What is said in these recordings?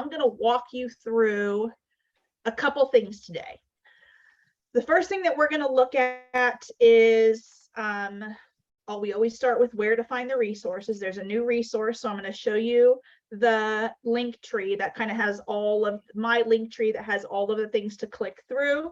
I'm going to walk you through a couple things today. The first thing that we're going to look at is, we always start with where to find the resources. There's a new resource, so I'm going to show you the link tree that kind of has all of my link tree that has all of the things to click through.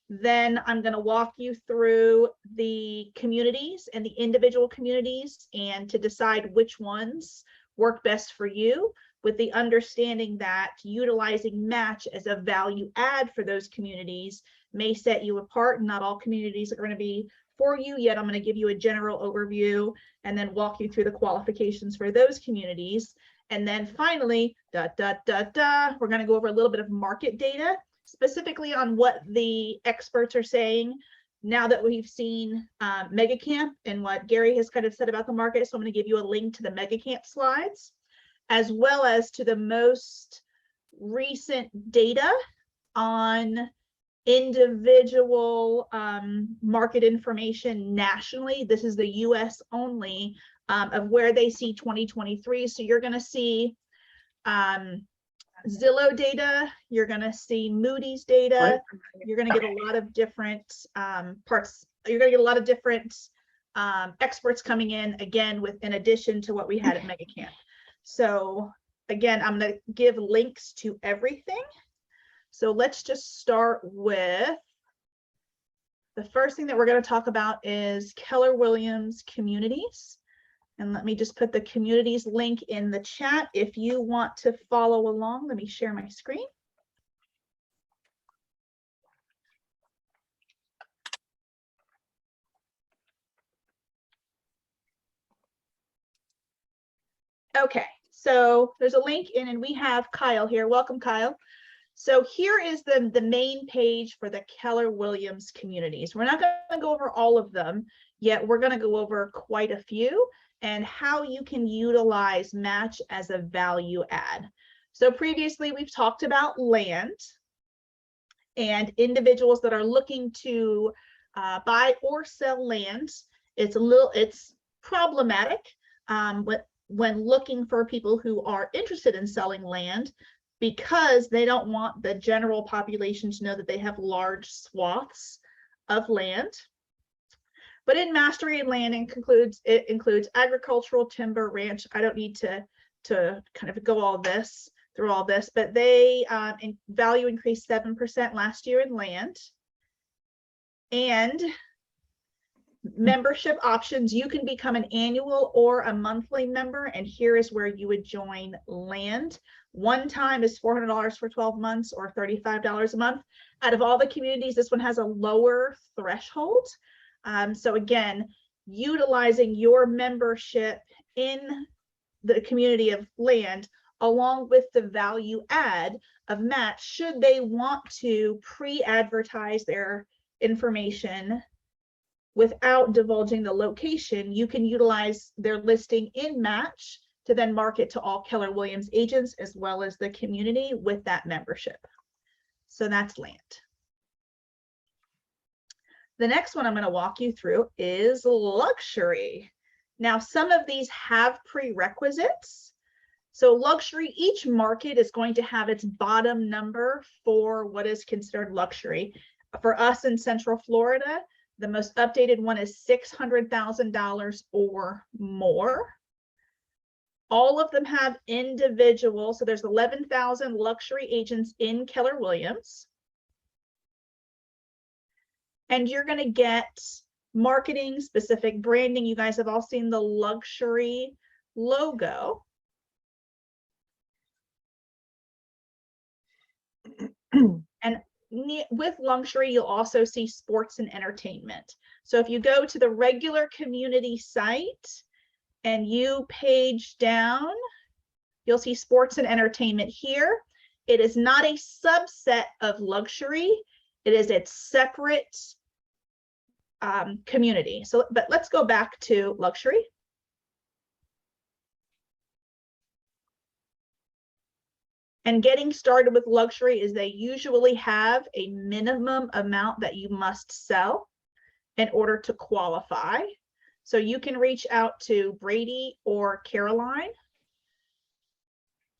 Then I'm going to walk you through the communities and the individual communities and to decide which ones work best for you, with the understanding that utilizing Match as a value add for those communities may set you apart. Not all communities are going to be for you, yet I'm going to give you a general overview and then walk you through the qualifications for those communities. And then finally, we're going to go over a little bit of market data, specifically on what the experts are saying now that we've seen MegaCamp and what Gary has kind of said about the market. So I'm going to give you a link to the MegaCamp slides, as well as to the most recent data on individual market information nationally. This is the US only, of where they see 2023. So you're going to see Zillow data, you're going to see Moody's data, you're going to get a lot of different parts, you're going to get a lot of different experts coming in, again, in addition to what we had at MegaCamp. So again, I'm going to give links to everything. So let's just start with the first thing that we're going to talk about is Keller Williams communities. And let me just put the communities link in the chat if you want to follow along. Let me share my screen. Okay, so there's a link in, and we have Kyle here. Welcome, Kyle. So here is the main page for the Keller Williams communities. We're not going to go over all of them yet. We're going to go over quite a few and how you can utilize Match as a value add. So previously we've talked about land and individuals that are looking to buy or sell land. It's problematic when looking for people who are interested in selling land, because they don't want the general population to know that they have large swaths of land. But in Mastery Land, it includes agricultural, timber, ranch. I don't need to kind of go through all this, but they in value increased 7% last year in land. And membership options, you can become an annual or a monthly member, and here is where you would join land. One time is $400 for 12 months or $35 a month. Out of all the communities, this one has a lower threshold. So again, utilizing your membership in the community of land along with the value add of Match, should they want to pre-advertise their information without divulging the location, you can utilize their listing in Match to then market to all Keller Williams agents as well as the community with that membership. So that's land. The next one I'm going to walk you through is luxury. Now, some of these have prerequisites. So luxury, each market is going to have its bottom number for what is considered luxury. For us in Central Florida, the most updated one is $600,000 or more. All of them have individual, so there's 11,000 luxury agents in Keller Williams. And you're going to get marketing, specific branding. You guys have all seen the luxury logo. And with luxury, you'll also see sports and entertainment. So if you go to the regular community site and you page down, you'll see sports and entertainment here. It is not a subset of luxury. It is its separate community. So, but let's go back to luxury. And getting started with luxury is they usually have a minimum amount that you must sell in order to qualify. So you can reach out to Brady or Caroline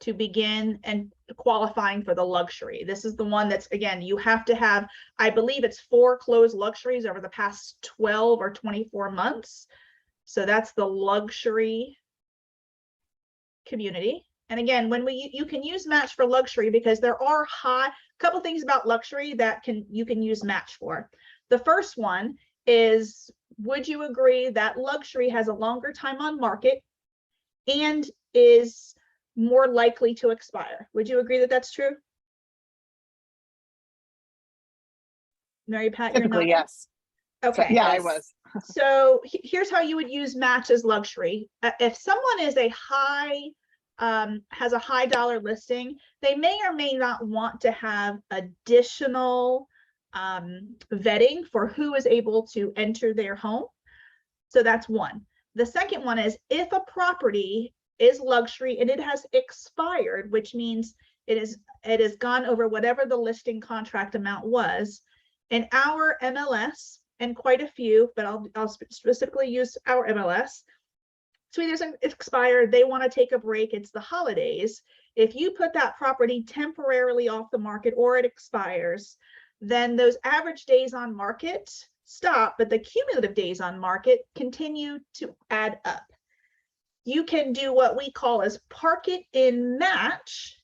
to begin and qualifying for the luxury. This is the one that's, again, you have to have, I believe it's 4 closed luxuries over the past 12 or 24 months. So that's the luxury community. And again, when you can use Match for luxury because there are a couple things about luxury that you can use Match for. The first one is, would you agree that luxury has a longer time on market and is more likely to expire? Would you agree that that's true? Mary Pat, Typically, yes. Okay. So, yeah, I was. So here's how you would use Match as luxury. If someone is has a high dollar listing, they may or may not want to have additional vetting for who is able to enter their home. So that's one. The second one is, if a property is luxury and it has expired, which means it has gone over whatever the listing contract amount was, in our MLS, and quite a few, but I'll specifically use our MLS. So there's an expired, they want to take a break, it's the holidays. If you put that property temporarily off the market or it expires, then those average days on market stop, but the cumulative days on market continue to add up. You can do what we call as park it in Match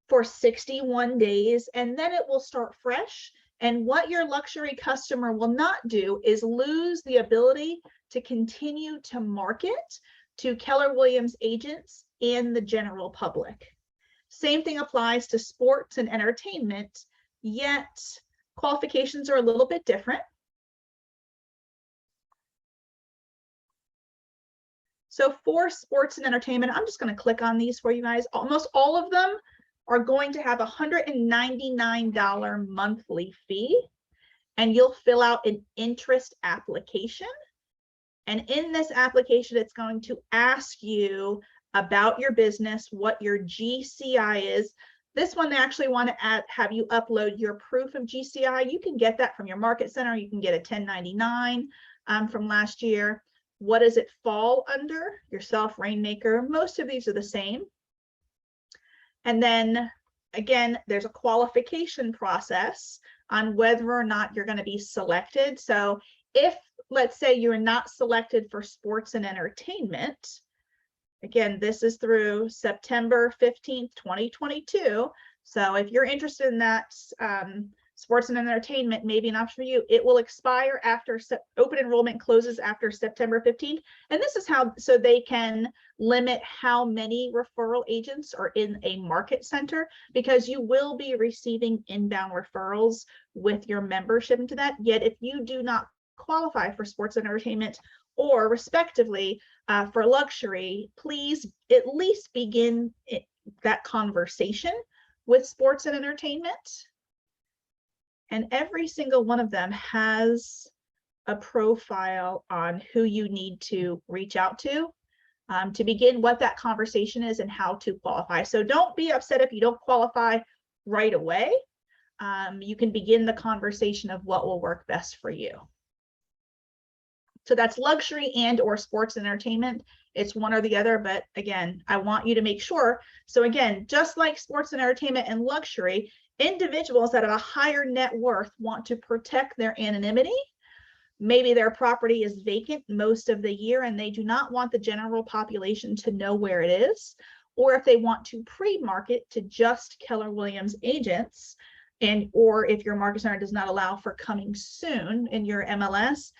for 61 days, and then it will start fresh. And what your luxury customer will not do is lose the ability to continue to market to Keller Williams agents and the general public. Same thing applies to sports and entertainment, yet qualifications are a little bit different. So for sports and entertainment, I'm just going to click on these for you guys. Almost all of them are going to have a $199 monthly fee, and you'll fill out an interest application. And in this application, it's going to ask you about your business, what your GCI is. This one, they actually want to have you upload your proof of GCI. You can get that from your market center. You can get a 1099 from last year. What does it fall under? Yourself, Rainmaker. Most of these are the same. And then again, there's a qualification process on whether or not you're going to be selected. So if, let's say, you're not selected for sports and entertainment, again, this is through September 15th, 2022. So if you're interested in that, sports and entertainment may be an option for you. It will expire after open enrollment closes after September 15th. And this is how, so they can limit how many referral agents are in a market center, because you will be receiving inbound referrals with your membership into that. Yet if you do not qualify for sports and entertainment or respectively for luxury, please at least begin that conversation with sports and entertainment. And every single one of them has a profile on who you need to reach out to begin what that conversation is and how to qualify. So don't be upset if you don't qualify right away. You can begin the conversation of what will work best for you. So that's luxury and or sports and entertainment. It's one or the other, but again, I want you to make sure. So again, just like sports and entertainment and luxury, individuals that have a higher net worth want to protect their anonymity. Maybe their property is vacant most of the year and they do not want the general population to know where it is. Or if they want to pre-market to just Keller Williams agents, or if your market center does not allow for coming soon in your MLS,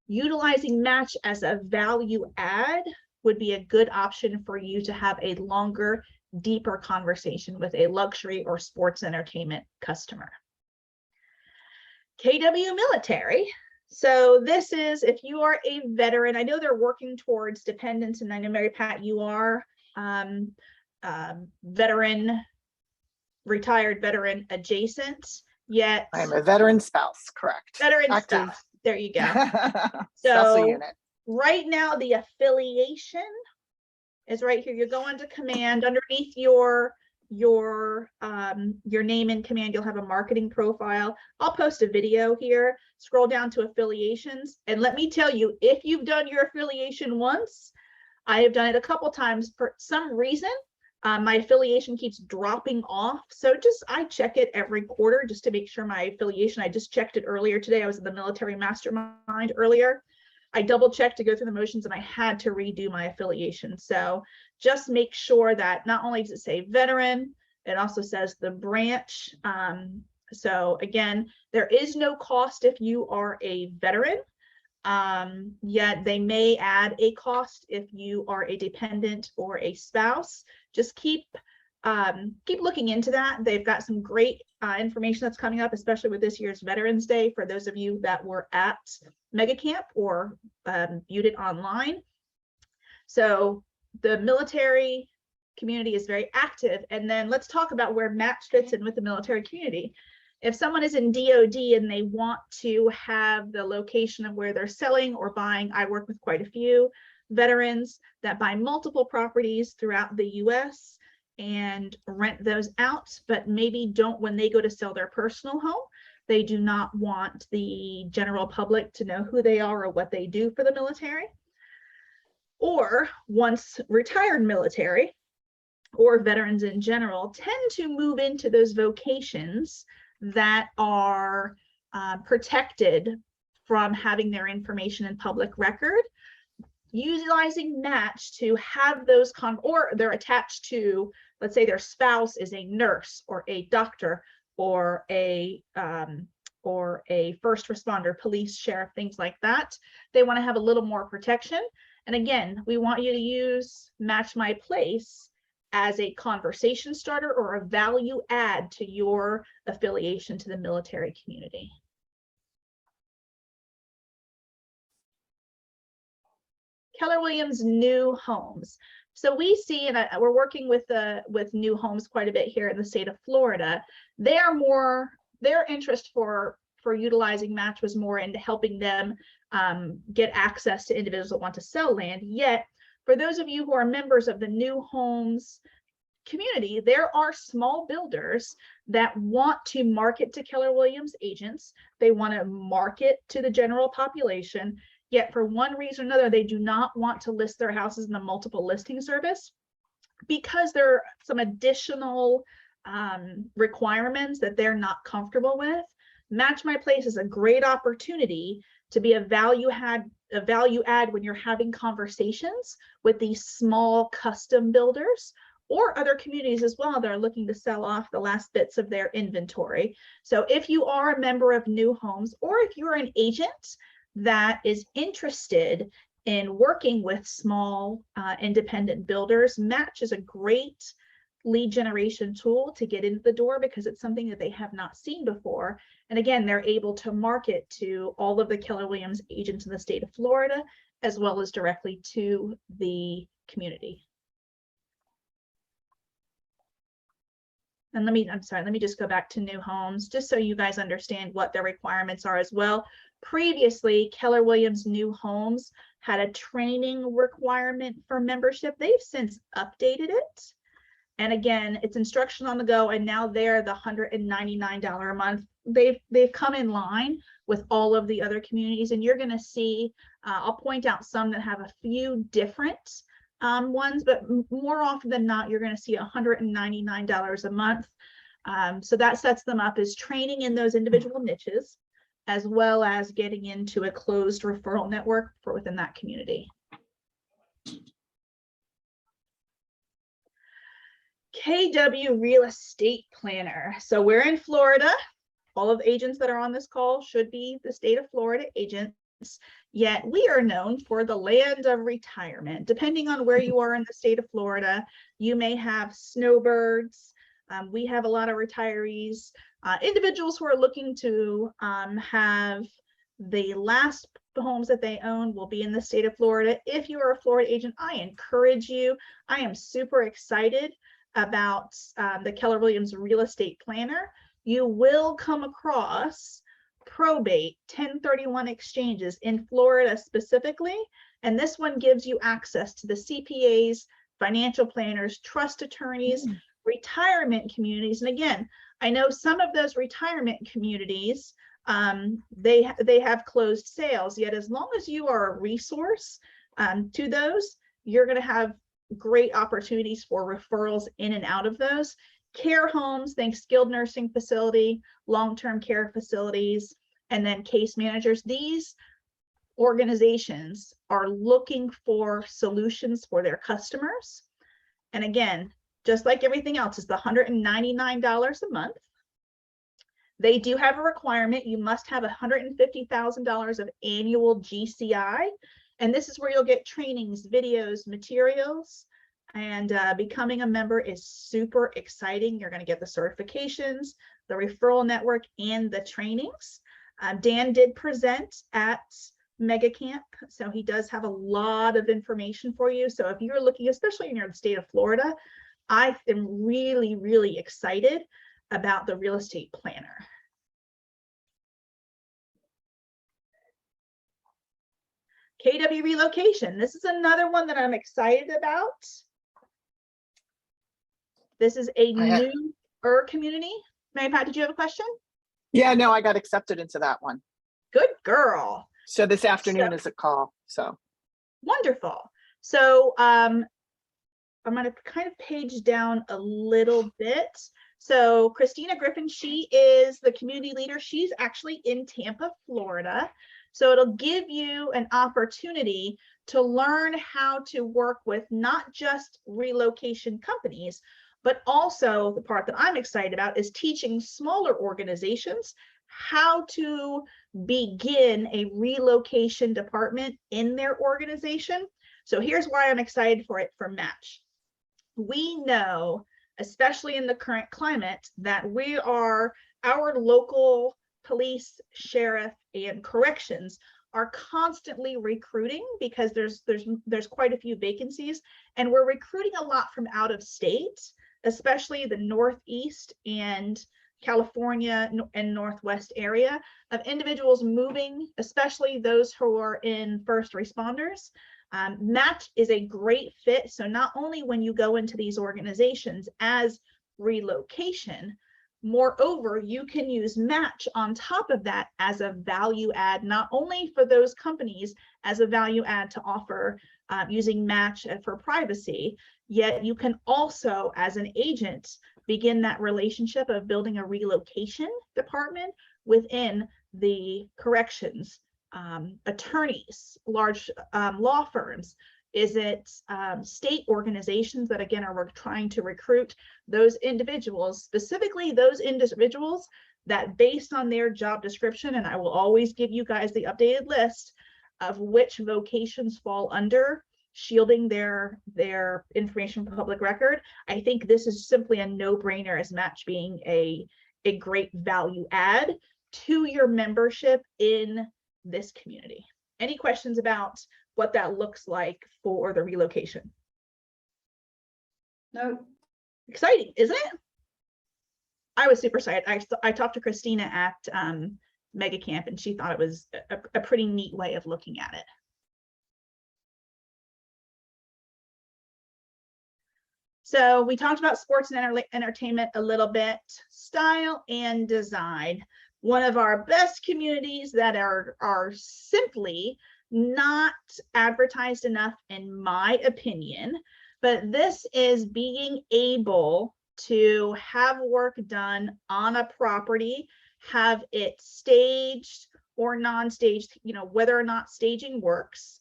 utilizing Match as a value add would be a good option for you to have a longer, deeper conversation with a luxury or sports entertainment customer. KW Military. So this is if you are a veteran. I know they're working towards dependents, and I know, Mary Pat, you are veteran, retired veteran adjacent, yet I'm a veteran spouse, correct. Veteran active. spouse. There you go. So So right now the affiliation is right here. You go into command underneath your name in command. You'll have a marketing profile. I'll post a video here. Scroll down to affiliations, and let me tell you, if you've done your affiliation once, I have done it a couple times. For some reason, My affiliation keeps dropping off. So I check it every quarter just to make sure my affiliation, I just checked it earlier today. I was in the military mastermind earlier. I double checked to go through the motions and I had to redo my affiliation. So just make sure that not only does it say veteran, it also says the branch. So again, there is no cost if you are a veteran. Yet they may add a cost if you are a dependent or a spouse. Just keep looking into that. They've got some great information that's coming up, especially with this year's Veterans Day, for those of you that were at Mega Camp or viewed it online. So the military community is very active. And then let's talk about where Match fits in with the military community. If someone is in DOD and they want to have the location of where they're selling or buying, I work with quite a few veterans that buy multiple properties throughout the US and rent those out, but maybe don't, when they go to sell their personal home, they do not want the general public to know who they are or what they do for the military. Or once retired military or veterans in general tend to move into those vocations that are protected from having their information in public record, utilizing Match to have those or they're attached to, let's say their spouse is a nurse or a doctor or a first responder, police, sheriff, things like that. They want to have a little more protection. And again, we want you to use MatchMyPlace as a conversation starter or a value add to your affiliation to the military community. Keller Williams new homes. So we see, and we're working with new homes quite a bit here in the state of Florida. Their interest for utilizing Match was more into helping them get access to individuals that want to sell land. Yet, for those of you who are members of the new homes community, there are small builders that want to market to Keller Williams agents. They want to market to the general population, yet for one reason or another, they do not want to list their houses in the multiple listing service because there are some additional requirements that they're not comfortable with. MatchMyPlace is a great opportunity to be a value add when you're having conversations with these small custom builders or other communities as well that are looking to sell off the last bits of their inventory. So if you are a member of New Homes, or if you're an agent that is interested in working with small independent builders, Match is a great lead generation tool to get into the door because it's something that they have not seen before. And again, they're able to market to all of the Keller Williams agents in the state of Florida, as well as directly to the community. And let me just go back to New Homes, just so you guys understand what their requirements are as well. Previously, Keller Williams New Homes had a training requirement for membership. They've since updated it. And again, it's instruction on the go, and now they're the $199 a month. They've come in line with all of the other communities, and you're going to see, I'll point out some that have a few different ones, but more often than not, you're going to see $199 a month. So that sets them up as training in those individual niches, as well as getting into a closed referral network for within that community. KW Real Estate Planner. So we're in Florida. All of the agents that are on this call should be the state of Florida agents, yet we are known for the land of retirement. Depending on where you are in the state of Florida, you may have snowbirds. We have a lot of retirees, individuals who are looking to have the last homes that they own will be in the state of Florida. If you are a Florida agent, I encourage you. I am super excited about the Keller Williams Real Estate Planner. You will come across probate 1031 exchanges in Florida specifically, and this one gives you access to the CPAs, financial planners, trust attorneys, retirement communities. And again, I know some of those retirement communities, they have closed sales, yet as long as you are a resource to those, you're going to have great opportunities for referrals in and out of those. Care homes, think skilled nursing facility, long-term care facilities, and then case managers. These organizations are looking for solutions for their customers. And again, just like everything else, is the $199 a month. They do have a requirement. You must have $150,000 of annual GCI. And this is where you'll get trainings, videos, materials. And becoming a member is super exciting. You're going to get the certifications, the referral network, and the trainings. Dan did present at Mega Camp, so he does have a lot of information for you. So if you're looking, especially in the state of Florida, I am really, really excited about the real estate planner. KW relocation. This is another one that I'm excited about. This is a newer community. Mary Pat, did you have a question? Yeah, no, I got accepted into that one. Good girl. So this afternoon is a call. So wonderful. So I'm going to kind of page down a little bit. So Christina Griffin, she is the community leader. She's actually in Tampa, Florida. So it'll give you an opportunity to learn how to work with not just relocation companies, but also the part that I'm excited about is teaching smaller organizations how to begin a relocation department in their organization. So here's why I'm excited for it for Match. We know, especially in the current climate, that our local police, sheriff, and corrections are constantly recruiting because there's quite a few vacancies, and we're recruiting a lot from out of state, especially the Northeast and California and Northwest area of individuals moving, especially those who are in first responders. Match is a great fit. So not only when you go into these organizations as relocation, moreover, you can use Match on top of that as a value add, not only for those companies as a value add to offer using Match for privacy, yet you can also, as an agent, begin that relationship of building a relocation department within the corrections, attorneys, large law firms. Is it state organizations that, again, are trying to recruit those individuals, specifically those individuals that, based on their job description, and I will always give you guys the updated list of which vocations fall under shielding their information from public record. I think this is simply a no-brainer as Match being a great value add to your membership in this community. Any questions about what that looks like for the relocation? No. Exciting, isn't it? I was super excited. I talked to Christina at Mega Camp, and she thought it was a pretty neat way of looking at it. So we talked about sports and entertainment a little bit, style and design. One of our best communities that are simply not advertised enough, in my opinion, but this is being able to have work done on a property, have it staged or non-staged, whether or not staging works.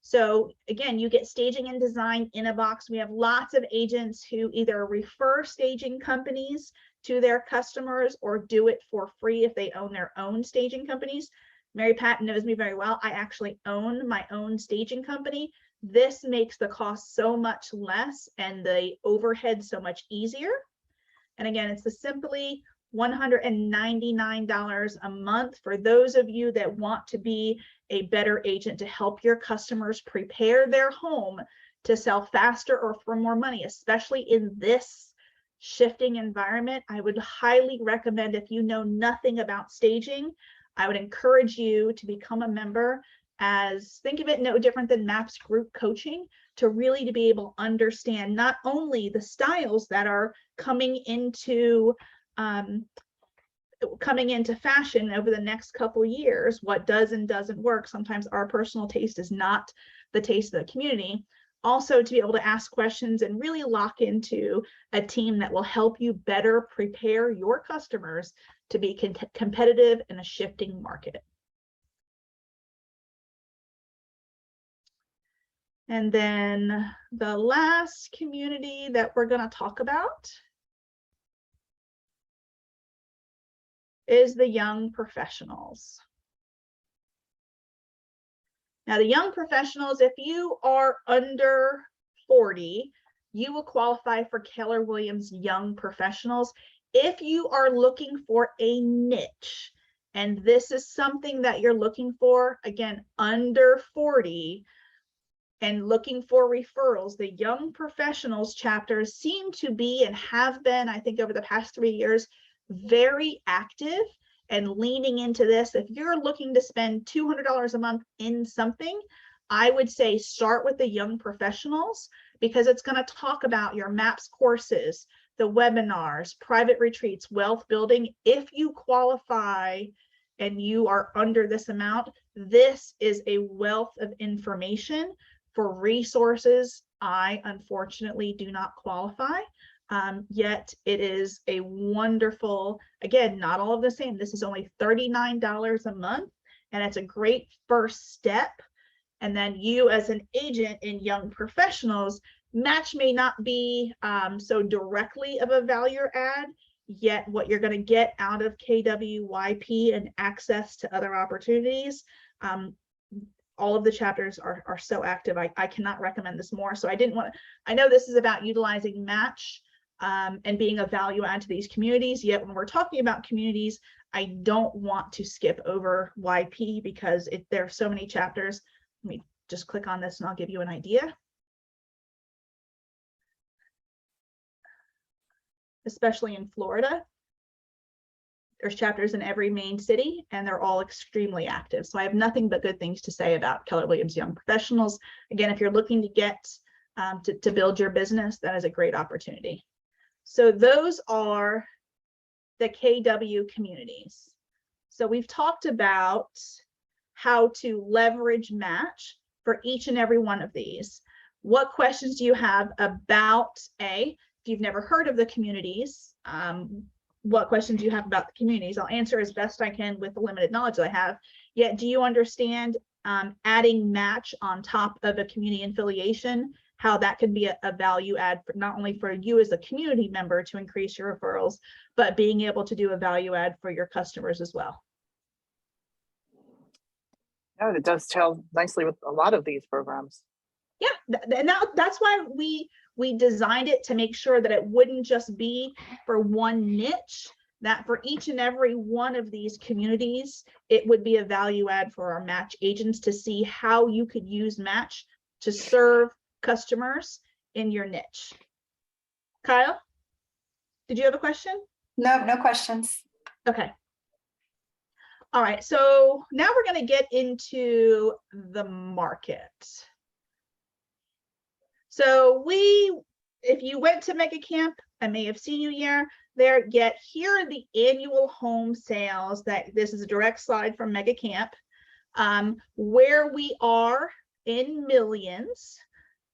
So again, you get staging and design in a box. We have lots of agents who either refer staging companies to their customers or do it for free if they own their own staging companies. Mary Pat knows me very well. I actually own my own staging company. This makes the cost so much less and the overhead so much easier. And again, it's the simply $199 a month for those of you that want to be a better agent to help your customers prepare their home to sell faster or for more money, especially in this shifting environment. I would highly recommend, if you know nothing about staging, I would encourage you to become a member, as think of it no different than MAPS group coaching, to really to be able to understand not only the styles that are coming into fashion over the next couple years, what does and doesn't work. Sometimes our personal taste is not the taste of the community, Also to be able to ask questions and really lock into a team that will help you better prepare your customers to be competitive in a shifting market. And then the last community that we're going to talk about is the young professionals. Now, the young professionals, if you are under 40, you will qualify for Keller Williams Young Professionals. If you are looking for a niche, and this is something that you're looking for, again, under 40, and looking for referrals, the Young Professionals chapters seem to be and have been, I think over the past 3 years, very active and leaning into this. If you're looking to spend $200 a month in something, I would say start with the Young Professionals, because it's going to talk about your MAPS courses, the webinars, private retreats, wealth building. If you qualify and you are under this amount, this is a wealth of information for resources. I unfortunately do not qualify. Yet it is a wonderful, again, not all of the same. This is only $39 a month, and it's a great first step. And then you as an agent in Young Professionals, Match may not be so directly of a value add, yet what you're going to get out of KWYP and access to other opportunities, all of the chapters are so active. I cannot recommend this more. So I didn't want to, I know this is about utilizing Match and being a value add to these communities, yet when we're talking about communities, I don't want to skip over YP because there are so many chapters. Let me just click on this and I'll give you an idea. Especially in Florida, there's chapters in every main city and they're all extremely active. So I have nothing but good things to say about Keller Williams Young Professionals. Again, if you're looking to get to build your business, that is a great opportunity. So those are the KW communities. So we've talked about how to leverage Match for each and every one of these. What questions do you have about if you've never heard of the communities? What questions do you have about the communities? I'll answer as best I can with the limited knowledge that I have. Yet, do you understand adding Match on top of a community affiliation, how that could be a value add for not only for you as a community member to increase your referrals, but being able to do a value add for your customers as well? Yeah, it does tell nicely with a lot of these programs. Yeah, and that's why we designed it to make sure that it wouldn't just be for one niche, that for each and every one of these communities, it would be a value add for our Match agents to see how you could use Match to serve customers in your niche. Kyle, did you have a question? No, no questions. Okay. All right, so now we're going to get into the market. So if you went to Mega Camp, I may have seen you there, yet here are the annual home sales. This is a direct slide from Mega Camp, where we are in millions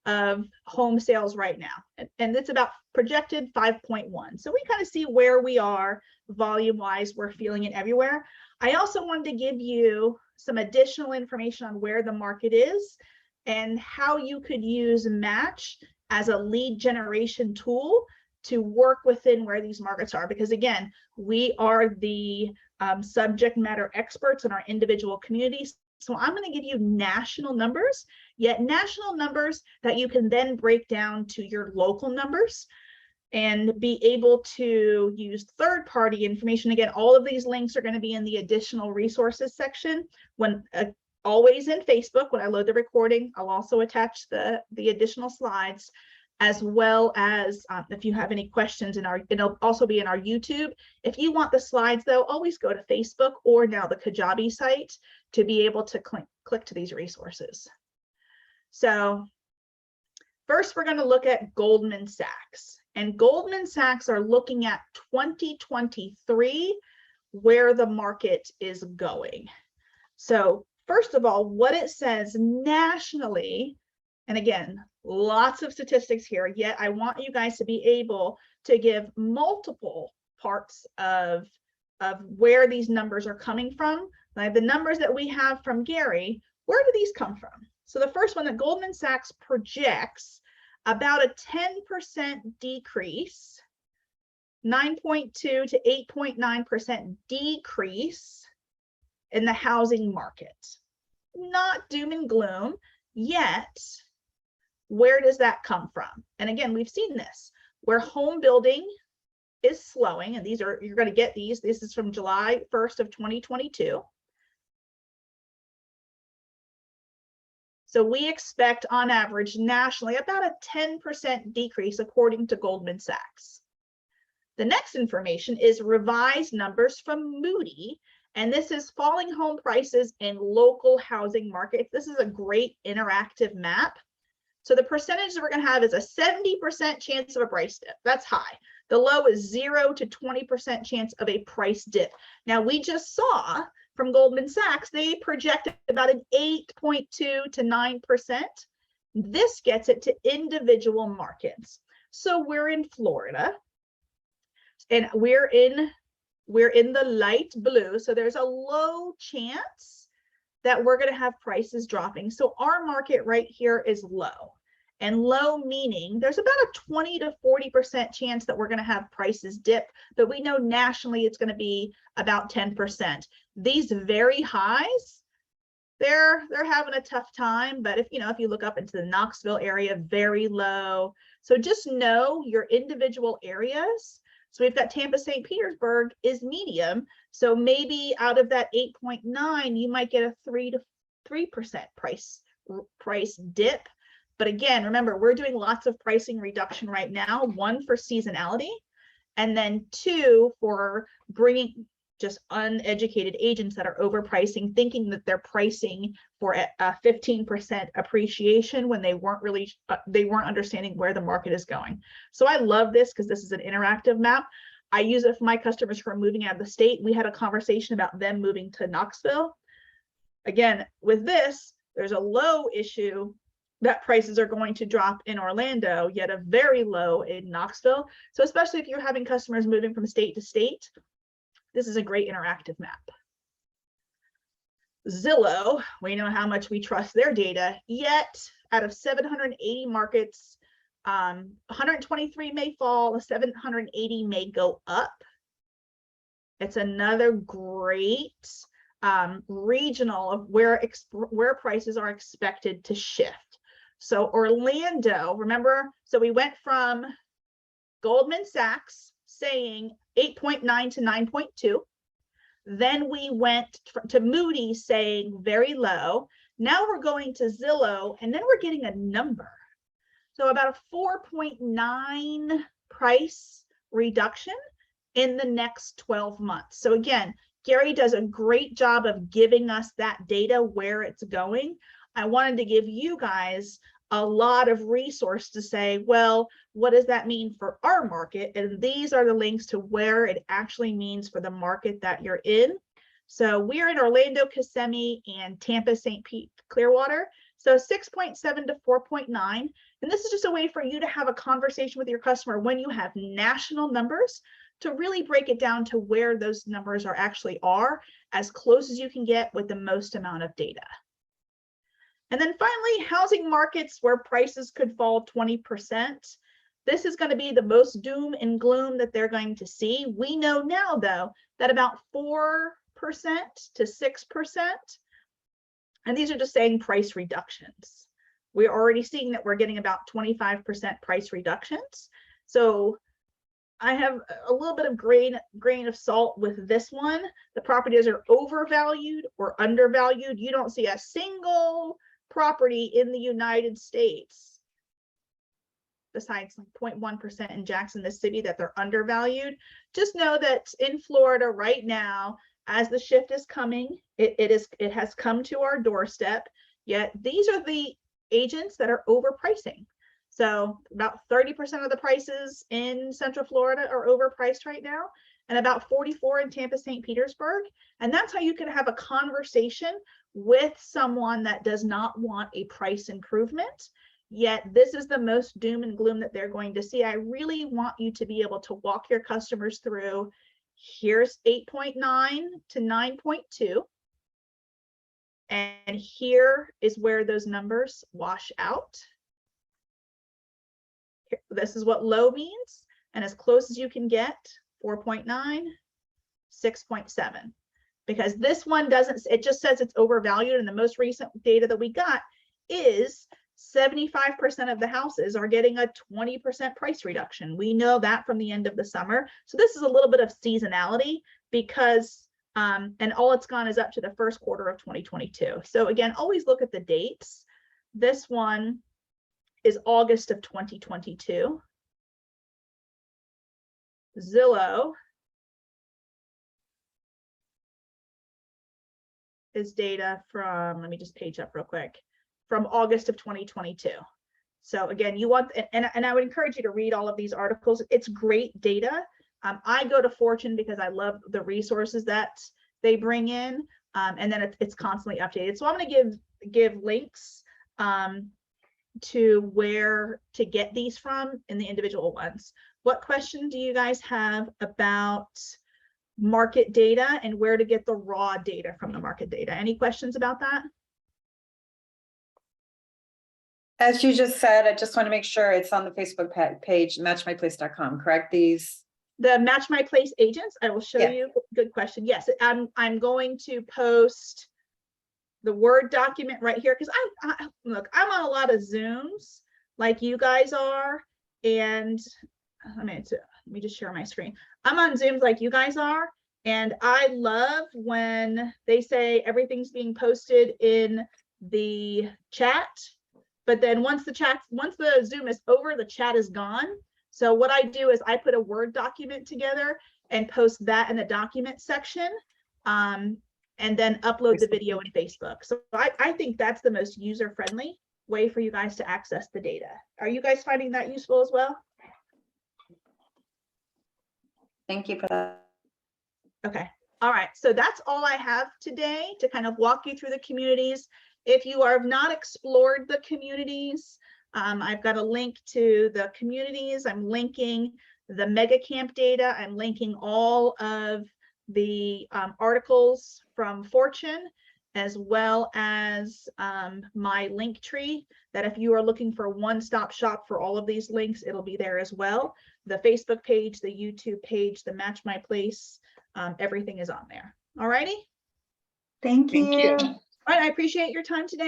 of home sales right now. And it's about projected 5.1. So we kind of see where we are volume-wise. We're feeling it everywhere. I also wanted to give you some additional information on where the market is and how you could use Match as a lead generation tool to work within where these markets are. Because again, we are the subject matter experts in our individual communities. So I'm going to give you national numbers, yet national numbers that you can then break down to your local numbers and be able to use third-party information. Again, all of these links are going to be in the additional resources section. When always in Facebook, when I load the recording, I'll also attach the additional slides, as well as if you have any questions it'll also be in our YouTube. If you want the slides though, always go to Facebook or now the Kajabi site to be able to click to these resources. So first, we're going to look at Goldman Sachs. And Goldman Sachs are looking at 2023, where the market is going. So first of all, what it says nationally, and again, Lots of statistics here, yet I want you guys to be able to give multiple parts of where these numbers are coming from. Like the numbers that we have from Gary, where do these come from? So the first one, that Goldman Sachs projects about a 10% decrease, 9.2 to 8.9% decrease in the housing market. Not doom and gloom, yet where does that come from? And again, we've seen this, where home building is slowing, and these are, you're going to get these. This is from July 1st of 2022. So we expect on average nationally about a 10% decrease according to Goldman Sachs. The next information is revised numbers from Moody, and this is falling home prices in local housing markets. This is a great interactive map. So the percentage that we're going to have is a 70% chance of a price dip. That's high. The low is 0 to 20% chance of a price dip. Now, we just saw from Goldman Sachs, they projected about an 8.2 to 9%. This gets it to individual markets. So we're in Florida, and we're in the light blue. So there's a low chance that we're going to have prices dropping. So our market right here is low, and low meaning there's about a 20 to 40% chance that we're going to have prices dip, but we know nationally it's going to be about 10%. These very highs, they're having a tough time, but if you look up into the Knoxville area, very low. So just know your individual areas. So we've got Tampa, St. Petersburg is medium. So maybe out of that 8.9, you might get a 3 to 3% price dip. But again, remember, we're doing lots of pricing reduction right now. 1 for seasonality, and then 2 for bringing just uneducated agents that are overpricing, thinking that they're pricing for a 15% appreciation when they weren't understanding where the market is going. So I love this because this is an interactive map. I use it for my customers who are moving out of the state. We had a conversation about them moving to Knoxville. Again, with this, there's a low issue that prices are going to drop in Orlando, yet a very low in Knoxville. So especially if you're having customers moving from state to state, this is a great interactive map. Zillow, we know how much we trust their data, yet out of 780 markets, 123 may fall, 780 may go up. It's another great regional of where prices are expected to shift. So Orlando, remember, so we went from Goldman Sachs saying 8.9 to 9.2. Then we went to Moody saying very low. Now we're going to Zillow, and then we're getting a number. So about a 4.9 price reduction in the next 12 months. So again, Gary does a great job of giving us that data, where it's going. I wanted to give you guys a lot of resource to say, well, what does that mean for our market? And these are the links to where it actually means for the market that you're in. So we're in Orlando, Kissimmee, and Tampa, St. Pete, Clearwater. So 6.7 to 4.9. And this is just a way for you to have a conversation with your customer when you have national numbers, to really break it down to where those numbers are as close as you can get with the most amount of data. And then finally, housing markets where prices could fall 20%. This is going to be the most doom and gloom that they're going to see. We know now, though, that about 4% to 6%, and these are just saying price reductions. We're already seeing that we're getting about 25% price reductions. So I have a little bit of grain of salt with this one. The properties are overvalued or undervalued. You don't see a single property in the United States, besides like 0.1% in Jackson, Mississippi, that they're undervalued. Just know that in Florida right now, as the shift is coming, it has come to our doorstep. Yet these are the agents that are overpricing. So about 30% of the prices in Central Florida are overpriced right now, and about 44 in Tampa, St. Petersburg. And that's how you can have a conversation with someone that does not want a price improvement. yet this is the most doom and gloom that they're going to see. I really want you to be able to walk your customers through, here's 8.9 to 9.2. And here is where those numbers wash out. This is what low means. And as close as you can get, 4.9, 6.7. Because this one doesn't, it just says it's overvalued. And the most recent data that we got is 75% of the houses are getting a 20% price reduction. We know that from the end of the summer. So this is a little bit of seasonality because and all it's gone is up to the first quarter of 2022. So again, always look at the dates. This one is August of 2022. Zillow is data from, let me just page up real quick, from August of 2022. So again, you want, and I would encourage you to read all of these articles. It's great data. I go to Fortune because I love the resources that they bring in, and then it's constantly updated. So I'm going to give links to where to get these from in the individual ones. What question do you guys have about market data and where to get the raw data from the market data? Any questions about that? As you just said, I just want to make sure it's on the Facebook page, matchmyplace.com, correct? These. The MatchMyPlace agents, I will show you. Good question. Yes, I'm going to post the Word document right here because look, I'm on a lot of Zooms like you guys are, and let me just share my screen. I'm on Zooms like you guys are, and I love when they say everything's being posted in the chat, but then once the Zoom is over, the chat is gone. So what I do is I put a Word document together and post that in the document section, and then upload the video in Facebook. So I think that's the most user-friendly way for you guys to access the data. Are you guys finding that useful as well? Thank you for that. Okay. All right. So that's all I have today to kind of walk you through the communities. If you have not explored the communities, I've got a link to the communities. I'm linking the mega camp data. I'm linking all of the articles from Fortune, as well as my link tree, that if you are looking for a one-stop shop for all of these links, it'll be there as well. The Facebook page, the YouTube page, the MatchMyPlace, everything is on there. All righty. Thank you. Thank you. All right, I appreciate your time today.